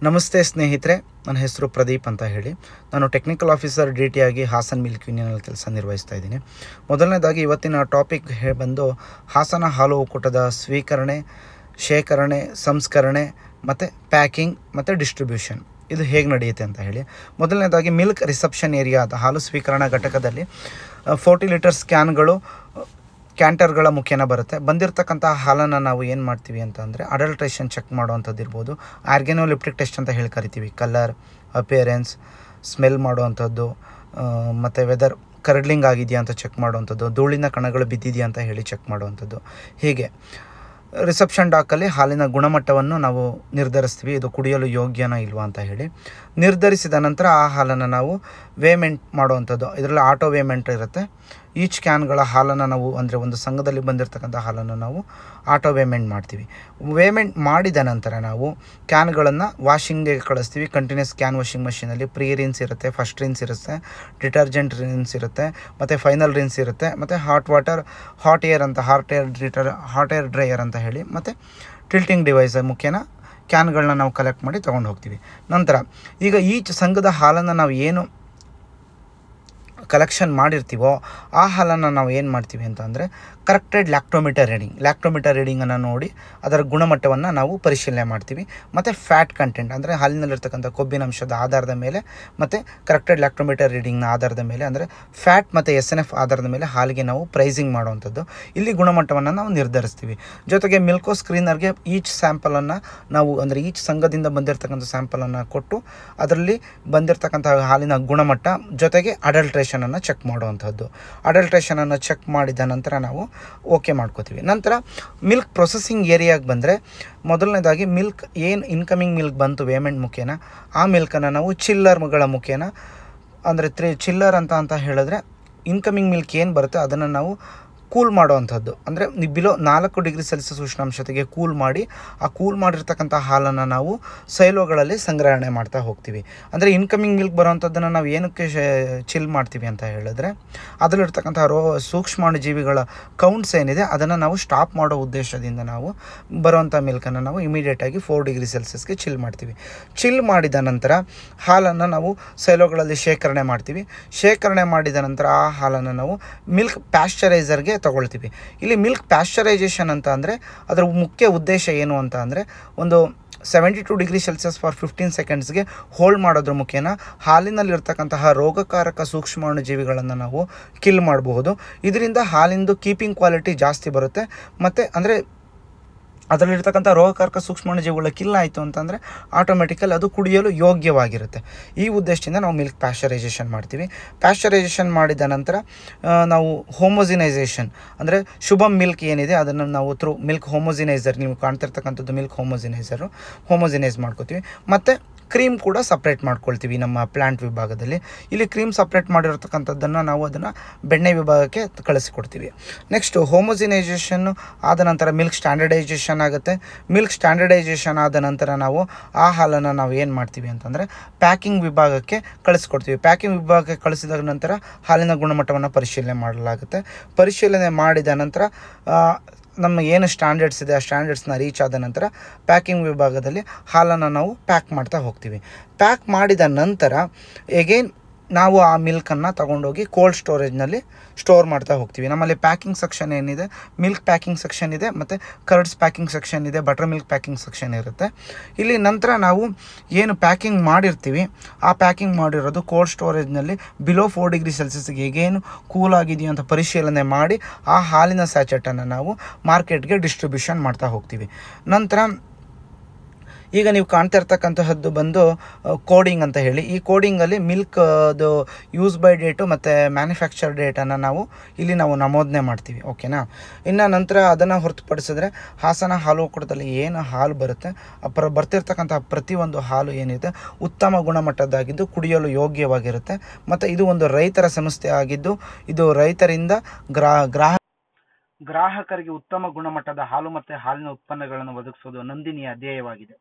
ನಮಸ್ತೆ ಸ್ನೇಹಿತರೆ, ನನ್ನ ಹೆಸರು ಪ್ರದೀಪ್ ಅಂತ ಹೇಳಿ. ನಾನು ಟೆಕ್ನಿಕಲ್ ಆಫೀಸರ್ ಡಿ.ಟಿ ಆಗಿ ಹಾಸನ್ ಮಿಲ್ಕ್ ಯೂನಿಯನಲ್ಲಿ ಕೆಲಸ ನಿರ್ವಹಿಸ್ತಾ ಇದ್ದೀನಿ. ಮೊದಲನೇದಾಗಿ ಇವತ್ತಿನ ಟಾಪಿಕ್ ಬಂದು ಹಾಸನ ಹಾಲು ಒಕ್ಕೂಟದ ಸ್ವೀಕರಣೆ, ಶೇಖರಣೆ, ಸಂಸ್ಕರಣೆ ಮತ್ತು ಪ್ಯಾಕಿಂಗ್ ಮತ್ತು ಡಿಸ್ಟ್ರಿಬ್ಯೂಷನ್ ಇದು ಹೇಗೆ ನಡೆಯುತ್ತೆ ಅಂತ ಹೇಳಿ. ಮೊದಲನೇದಾಗಿ ಮಿಲ್ಕ್ ರಿಸೆಪ್ಷನ್ ಏರಿಯಾದ ಹಾಲು ಸ್ವೀಕರಣಾ ಘಟಕದಲ್ಲಿ 40 ಲೀಟರ್ ಕ್ಯಾಂಟರ್ಗಳ ಮುಖೇನ ಬರುತ್ತೆ. ಬಂದಿರತಕ್ಕಂಥ ಹಾಲನ್ನು ನಾವು ಏನು ಮಾಡ್ತೀವಿ ಅಂತ ಅಂದರೆ ಅಡಲ್ಟ್ರೇಷನ್ ಚೆಕ್ ಮಾಡುವಂಥದ್ದು ಇರ್ಬೋದು, ಆರ್ಗ್ಯಾನೋಲಿಪ್ಟಿಕ್ ಟೆಸ್ಟ್ ಅಂತ ಹೇಳಿ ಕರಿತೀವಿ. ಕಲರ್, ಅಪಿಯರೆನ್ಸ್, ಸ್ಮೆಲ್ ಮಾಡುವಂಥದ್ದು, ಮತ್ತು ವೆದರ್ ಕರ್ಡ್ಲಿಂಗ್ ಆಗಿದೆಯಾ ಅಂತ ಚೆಕ್ ಮಾಡುವಂಥದ್ದು, ಧೂಳಿನ ಕಣಗಳು ಬಿದ್ದಿದೆಯಾ ಅಂತ ಹೇಳಿ ಚೆಕ್ ಮಾಡುವಂಥದ್ದು. ಹೀಗೆ ರಿಸೆಪ್ಷನ್ ಡಾಕಲ್ಲಿ ಹಾಲಿನ ಗುಣಮಟ್ಟವನ್ನು ನಾವು ನಿರ್ಧರಿಸ್ತೀವಿ, ಇದು ಕುಡಿಯಲು ಯೋಗ್ಯನಾ ಇಲ್ವಾ ಅಂತ ಹೇಳಿ. ನಿರ್ಧರಿಸಿದ ನಂತರ ಆ ಹಾಲನ್ನು ನಾವು ವೇಮೆಂಟ್ ಮಾಡುವಂಥದ್ದು. ಇದರಲ್ಲಿ ಆಟೋ ವೇಮೆಂಟ್ ಇರುತ್ತೆ. ಈಚ್ ಕ್ಯಾನ್ಗಳ ಹಾಲನ್ನು ನಾವು ಅಂದರೆ ಒಂದು ಸಂಘದಲ್ಲಿ ಬಂದಿರತಕ್ಕಂಥ ಹಾಲನ್ನು ನಾವು ಆಟೋ ವೇಮೆಂಟ್ ಮಾಡ್ತೀವಿ. ವೇಮೆಂಟ್ ಮಾಡಿದ ನಂತರ ನಾವು ಕ್ಯಾನ್ಗಳನ್ನು ವಾಷಿಂಗ್ಗೆ ಕಳಿಸ್ತೀವಿ. ಕಂಟಿನ್ಯೂಸ್ ಕ್ಯಾನ್ ವಾಷಿಂಗ್ ಮಷೀನಲ್ಲಿ ಪ್ರೀ ರಿನ್ಸ್ ಇರುತ್ತೆ, ಫಸ್ಟ್ ರಿನ್ಸ್ ಇರುತ್ತೆ, ಡಿಟರ್ಜೆಂಟ್ ರಿನ್ಸ್ ಇರುತ್ತೆ, ಮತ್ತು ಫೈನಲ್ ರಿನ್ಸ್ ಇರುತ್ತೆ, ಮತ್ತು ಹಾಟ್ ಏರ್ ಡ್ರೈಯರ್ ಅಂತ ಹೇಳಿ, ಮತ್ತು ಟಿಲ್ಟಿಂಗ್ ಡಿವೈಸ್ ಮುಖೇನ ಕ್ಯಾನ್ಗಳನ್ನ ನಾವು ಕಲೆಕ್ಟ್ ಮಾಡಿ ತೊಗೊಂಡು ಹೋಗ್ತೀವಿ. ನಂತರ ಈಗ ಈಚ್ ಸಂಘದ ಹಾಲನ್ನು ನಾವು ಏನು ಕಲೆಕ್ಷನ್ ಮಾಡಿರ್ತೀವೋ ಆ ಹಾಲನ್ನು ನಾವು ಏನು ಮಾಡ್ತೀವಿ ಅಂತ ಅಂದರೆ ಕರೆಕ್ಟೆಡ್ ಲ್ಯಾಕ್ಟೋಮೀಟರ್ ರೀಡಿಂಗನ್ನು ನೋಡಿ ಅದರ ಗುಣಮಟ್ಟವನ್ನು ನಾವು ಪರಿಶೀಲನೆ ಮಾಡ್ತೀವಿ. ಮತ್ತು ಫ್ಯಾಟ್ ಕಂಟೆಂಟ್ ಅಂದರೆ ಹಾಲಿನಲ್ಲಿರ್ತಕ್ಕಂಥ ಕೊಬ್ಬಿನಂಶದ ಆಧಾರದ ಮೇಲೆ ಮತ್ತು ಕರೆಕ್ಟೆಡ್ ಲ್ಯಾಕ್ಟೋಮೀಟರ್ ರೀಡಿಂಗ್ನ ಆಧಾರದ ಮೇಲೆ ಅಂದರೆ ಫ್ಯಾಟ್ ಮತ್ತು SNF ಆಧಾರದ ಮೇಲೆ ಹಾಲಿಗೆ ನಾವು ಪ್ರೈಸಿಂಗ್ ಮಾಡುವಂಥದ್ದು. ಇಲ್ಲಿ ಗುಣಮಟ್ಟವನ್ನು ನಾವು ನಿರ್ಧರಿಸ್ತೀವಿ. ಜೊತೆಗೆ ಮಿಲ್ಕೋ ಸ್ಕ್ರೀನರ್ಗೆ ಈಚ್ ಸ್ಯಾಂಪಲನ್ನು ನಾವು ಅಂದರೆ ಈಚ್ ಸಂಘದಿಂದ ಬಂದಿರತಕ್ಕಂಥ ಸ್ಯಾಂಪಲನ್ನು ಕೊಟ್ಟು ಅದರಲ್ಲಿ ಬಂದಿರತಕ್ಕಂಥ ಹಾಲಿನ ಗುಣಮಟ್ಟ ಜೊತೆಗೆ ಅಡಲ್ಟ್ರೇಷನನ್ನು ಚೆಕ್ ಮಾಡುವಂಥದ್ದು. ಅಡಲ್ಟ್ರೇಷನನ್ನು ಚೆಕ್ ಮಾಡಿದ ನಂತರ ನಾವು ಓಕೆ ಮಾಡ್ಕೋತೀವಿ. ನಂತರ ಮಿಲ್ಕ್ ಪ್ರೊಸೆಸಿಂಗ್ ಏರಿಯಾಗೆ ಬಂದರೆ ಮೊದಲನೇದಾಗಿ ಮಿಲ್ಕ್ ಏನು ಇನ್ಕಮಿಂಗ್ ಮಿಲ್ಕ್ ಬಂತು ವೇಮೆಂಟ್ ಮುಖೇನ, ಆ ಮಿಲ್ಕನ್ನು ನಾವು ಚಿಲ್ಲರ್ಗಳ ಮುಖೇನ ಅಂದರೆ ಚಿಲ್ಲರ್ ಅಂತ ಹೇಳಿದ್ರೆ ಇನ್ಕಮಿಂಗ್ ಮಿಲ್ಕ್ ಏನು ಬರುತ್ತೆ ಅದನ್ನು ನಾವು ಕೂಲ್ ಮಾಡುವಂಥದ್ದು. ಅಂದರೆ ಬಿಲೋ 4 ಡಿಗ್ರಿ ಸೆಲ್ಸಿಯಸ್ ಉಷ್ಣಾಂಶತೆಗೆ ಕೂಲ್ ಮಾಡಿ ಆ ಕೂಲ್ ಮಾಡಿರ್ತಕ್ಕಂಥ ಹಾಲನ್ನು ನಾವು ಸೈಲೋಗಳಲ್ಲಿ ಸಂಗ್ರಹಣೆ ಮಾಡ್ತಾ ಹೋಗ್ತೀವಿ. ಅಂದರೆ ಇನ್ಕಮಿಂಗ್ ಮಿಲ್ಕ್ ಬರೋವಂಥದ್ದನ್ನು ನಾವು ಏನಕ್ಕೆ ಚಿಲ್ ಮಾಡ್ತೀವಿ ಅಂತ ಹೇಳಿದ್ರೆ ಅದರಲ್ಲಿರ್ತಕ್ಕಂಥ ಸೂಕ್ಷ್ಮಾಣುಜೀವಿಗಳ ಕೌಂಟ್ಸ್ ಏನಿದೆ ಅದನ್ನು ನಾವು ಸ್ಟಾಪ್ ಮಾಡೋ ಉದ್ದೇಶದಿಂದ ನಾವು ಬರುವಂಥ ಮಿಲ್ಕನ್ನು ನಾವು ಇಮಿಡಿಯೇಟಾಗಿ 4 ಡಿಗ್ರಿ ಸೆಲ್ಸಿಯಸ್ಗೆ ಚಿಲ್ ಮಾಡ್ತೀವಿ. ಚಿಲ್ ಮಾಡಿದ ನಂತರ ಹಾಲನ್ನು ನಾವು ಸೈಲೋಗಳಲ್ಲಿ ಶೇಖರಣೆ ಮಾಡ್ತೀವಿ. ಶೇಖರಣೆ ಮಾಡಿದ ನಂತರ ಆ ಹಾಲನ್ನು ನಾವು ಮಿಲ್ಕ್ ಪ್ಯಾಶ್ಚರೈಸರ್ಗೆ ತಗೊಳ್ತೀವಿ. ಇಲ್ಲಿ ಮಿಲ್ಕ್ ಪ್ಯಾಶ್ಚರೈಸೇಷನ್ ಅಂತ ಅಂದರೆ ಅದರ ಮುಖ್ಯ ಉದ್ದೇಶ ಏನು ಅಂತ ಅಂದರೆ ಒಂದು 72 ಡಿಗ್ರಿ ಸೆಲ್ಸಿಯಸ್ ಫಾರ್ 15 ಸೆಕೆಂಡ್ಸ್ಗೆ ಹೋಲ್ಡ್ ಮಾಡೋದ್ರ ಮುಖೇನ ಹಾಲಿನಲ್ಲಿರ್ತಕ್ಕಂತಹ ರೋಗಕಾರಕ ಸೂಕ್ಷ್ಮಾಣುಜೀವಿಗಳನ್ನು ನಾವು ಕಿಲ್ ಮಾಡಬಹುದು. ಇದರಿಂದ ಹಾಲಿಂದು ಕೀಪಿಂಗ್ ಕ್ವಾಲಿಟಿ ಜಾಸ್ತಿ ಬರುತ್ತೆ. ಮತ್ತು ಅಂದರೆ ಅದರಲ್ಲಿರ್ತಕ್ಕಂಥ ರೋಗಕಾರಕ ಸೂಕ್ಷ್ಮಾಣುಜೀವಿಗಳ ಕಿಲ್ ಆಯಿತು ಅಂತಂದರೆ ಆಟೋಮೆಟಿಕಲ್ ಅದು ಕುಡಿಯಲು ಯೋಗ್ಯವಾಗಿರುತ್ತೆ. ಈ ಉದ್ದೇಶದಿಂದ ನಾವು ಮಿಲ್ಕ್ ಪ್ಯಾಶ್ಚರೈಸೇಷನ್ ಮಾಡ್ತೀವಿ. ಪ್ಯಾಶ್ಚರೈಸೇಷನ್ ಮಾಡಿದ ನಂತರ ನಾವು ಹೋಮೋಜಿನೈಸೇಷನ್ ಅಂದರೆ ಶುಭಮ್ ಮಿಲ್ಕ್ ಏನಿದೆ ಅದನ್ನು ನಾವು ಥ್ರೂ ಮಿಲ್ಕ್ ಹೋಮೋಜಿನೈಸರ್, ನೀವು ಕಾಣ್ತಿರ್ತಕ್ಕಂಥದ್ದು ಮಿಲ್ಕ್ ಹೋಮೋಜಿನೈಸ್ ಮಾಡ್ಕೋತೀವಿ. ಮತ್ತು ಕ್ರೀಮ್ ಕೂಡ ಸಪ್ರೇಟ್ ಮಾಡ್ಕೊಳ್ತೀವಿ ನಮ್ಮ ಪ್ಲ್ಯಾಂಟ್ ವಿಭಾಗದಲ್ಲಿ. ಇಲ್ಲಿ ಕ್ರೀಮ್ ಸಪ್ರೇಟ್ ಮಾಡಿರ್ತಕ್ಕಂಥದ್ದನ್ನು ನಾವು ಅದನ್ನು ಬೆಣ್ಣೆ ವಿಭಾಗಕ್ಕೆ ಕಳಿಸಿಕೊಡ್ತೀವಿ. ನೆಕ್ಸ್ಟು ಹೋಮೋಜಿನೈಸೇಷನ್ ಆದ ನಂತರ ಮಿಲ್ಕ್ ಸ್ಟ್ಯಾಂಡರ್ಡೈಸೇಷನ್ ಆಗುತ್ತೆ. ಮಿಲ್ಕ್ ಸ್ಟ್ಯಾಂಡರ್ಡೈಸೇಷನ್ ಆದ ನಂತರ ನಾವು ಆ ಹಾಲನ್ನು ನಾವು ಏನು ಮಾಡ್ತೀವಿ ಅಂತಂದರೆ ಪ್ಯಾಕಿಂಗ್ ವಿಭಾಗಕ್ಕೆ ಕಳಿಸ್ಕೊಡ್ತೀವಿ. ಪ್ಯಾಕಿಂಗ್ ವಿಭಾಗಕ್ಕೆ ಕಳಿಸಿದ ನಂತರ ಹಾಲಿನ ಗುಣಮಟ್ಟವನ್ನು ಪರಿಶೀಲನೆ ಮಾಡಲಾಗುತ್ತೆ. ಪರಿಶೀಲನೆ ಮಾಡಿದ ನಂತರ ನಮ್ಮ ಏನು ಸ್ಟ್ಯಾಂಡರ್ಡ್ಸ್ ಇದೆ ಆ ಸ್ಟ್ಯಾಂಡರ್ಡ್ಸ್ನ ರೀಚ್ ಆದ ನಂತರ ಪ್ಯಾಕಿಂಗ್ ವಿಭಾಗದಲ್ಲಿ ಹಾಲನ್ನು ನಾವು ಪ್ಯಾಕ್ ಮಾಡ್ತಾ ಹೋಗ್ತೀವಿ. ಪ್ಯಾಕ್ ಮಾಡಿದ ನಂತರ ಎಗೇನ್ ನಾವು ಆ ಮಿಲ್ಕನ್ನು ತಗೊಂಡೋಗಿ ಕೋಲ್ಡ್ ಸ್ಟೋರೇಜ್ನಲ್ಲಿ ಸ್ಟೋರ್ ಮಾಡ್ತಾ ಹೋಗ್ತೀವಿ. ನಮ್ಮಲ್ಲಿ ಪ್ಯಾಕಿಂಗ್ ಸೆಕ್ಷನ್ ಏನಿದೆ, ಮಿಲ್ಕ್ ಪ್ಯಾಕಿಂಗ್ ಸೆಕ್ಷನ್ ಇದೆ, ಮತ್ತು ಕರ್ಡ್ಸ್ ಪ್ಯಾಕಿಂಗ್ ಸೆಕ್ಷನ್ ಇದೆ, ಬಟರ್ ಮಿಲ್ಕ್ ಪ್ಯಾಕಿಂಗ್ ಸೆಕ್ಷನ್ ಇರುತ್ತೆ. ಇಲ್ಲಿ ನಂತರ ನಾವು ಏನು ಪ್ಯಾಕಿಂಗ್ ಮಾಡಿರ್ತೀವಿ ಆ ಪ್ಯಾಕಿಂಗ್ ಮಾಡಿರೋದು ಕೋಲ್ಡ್ ಸ್ಟೋರೇಜ್ನಲ್ಲಿ ಬಿಲೋ 4 ಡಿಗ್ರಿ ಸೆಲ್ಸಿಯಸ್ಗೆ ಹೇಗೇನು ಕೂಲ್ ಆಗಿದೆಯೋ ಅಂತ ಪರಿಶೀಲನೆ ಮಾಡಿ ಆ ಹಾಲಿನ ಸ್ಯಾಚೆಟನ್ನು ನಾವು ಮಾರ್ಕೆಟ್ಗೆ ಡಿಸ್ಟ್ರಿಬ್ಯೂಷನ್ ಮಾಡ್ತಾ ಹೋಗ್ತೀವಿ. ನಂತರ ಈಗ ನೀವು ಕಾಣ್ತಾ ಇರ್ತಕ್ಕಂತಹದ್ದು ಬಂದು ಕೋಡಿಂಗ್ ಅಂತ ಹೇಳಿ. ಈ ಕೋಡಿಂಗಲ್ಲಿ ಮಿಲ್ಕ್ದು ಯೂಸ್ ಬೈ ಡೇಟು ಮತ್ತು ಮ್ಯಾನುಫ್ಯಾಕ್ಚರ್ ಡೇಟನ್ನು ನಾವು ಇಲ್ಲಿ ನಮೂದನೆ ಮಾಡ್ತೀವಿ. ಓಕೆನಾ. ಇನ್ನು ನಂತರ ಅದನ್ನು ಹೊರತುಪಡಿಸಿದ್ರೆ ಹಾಸನ ಹಾಲು ಒಕ್ಕೂಟದಲ್ಲಿ ಏನು ಹಾಲು ಬರುತ್ತೆ ಬರ್ತಿರ್ತಕ್ಕಂಥ ಪ್ರತಿಯೊಂದು ಹಾಲು ಏನಿದೆ ಉತ್ತಮ ಗುಣಮಟ್ಟದ್ದಾಗಿದ್ದು ಕುಡಿಯಲು ಯೋಗ್ಯವಾಗಿರುತ್ತೆ. ಮತ್ತು ಇದು ಒಂದು ರೈತರ ಸಂಸ್ಥೆ ಆಗಿದ್ದು ಇದು ರೈತರಿಂದ ಗ್ರಾಹಕರಿಗೆ ಉತ್ತಮ ಗುಣಮಟ್ಟದ ಹಾಲು ಮತ್ತು ಹಾಲಿನ ಉತ್ಪನ್ನಗಳನ್ನು ಒದಗಿಸೋದು ನಂದಿನಿಯ ಧ್ಯೇಯವಾಗಿದೆ.